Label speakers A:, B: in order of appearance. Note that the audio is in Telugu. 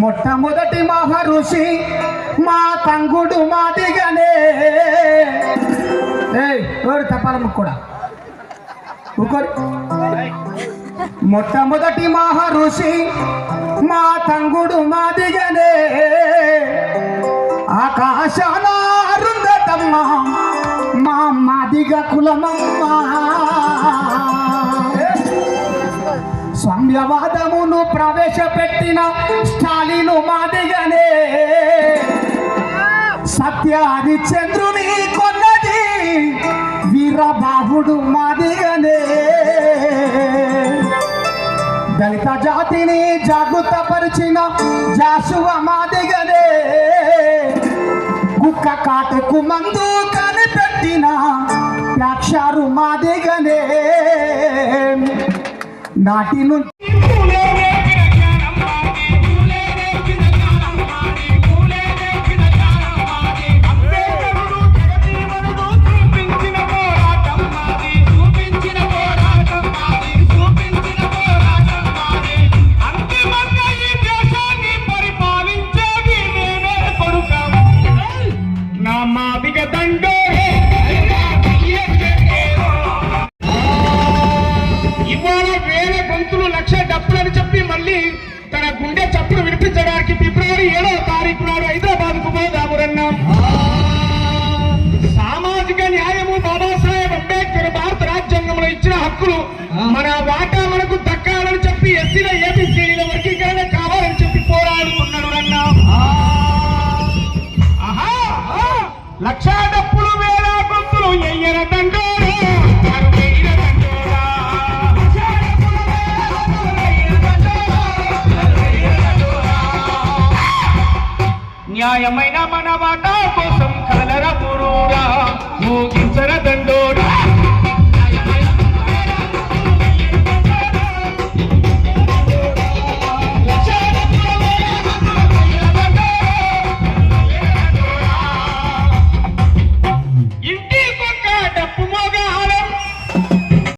A: మొట్టమొదటి మహర్షి మా తంగుడు మాదిగనే. ఎవరు తపాలమ్మ కూడా మొట్టమొదటి మహర్షి మా తంగుడు మాదిగనే. ఆకాశాన అరుంధతమ్మ మా మాదిగ కులమమ్మ. సామ్యవాదమును ప్రవేశపెట్టిన స్టాలిను మాదిగనే. సత్య హరిశ్చంద్రుని కొన్నది వీరబాహుడు మాదిగనే. దళిత జాతిని జాగృతపరిచిన జాషువ మాదిగనే. కుక్క కాటుకు మందు కనిపెట్టిన ప్యాక్షారు మాదిగనే. నాటి నుంచి
B: ఫిబ్రవరి 7వ తారీఖు నాడు హైదరాబాద్ కు పోదామురన్నాం. సామాజిక న్యాయము బాబాసాహెబ్ అంబేద్కర్ భారత రాజ్యాంగంలో ఇచ్చిన హక్కులు మన వాటా మనకు దక్కాలని చెప్పి ఎస్సీల ఏబిసిల వర్గీకరణ కావాలని చెప్పి పోరాడుతున్నాడు అన్నాం. లక్ష డప్పులు వేల గొంతులు ఎయ్యర దండోరా. న్యాయమైన మన వాటా కోసం కలర పురూరా ఊగించర దండోరా.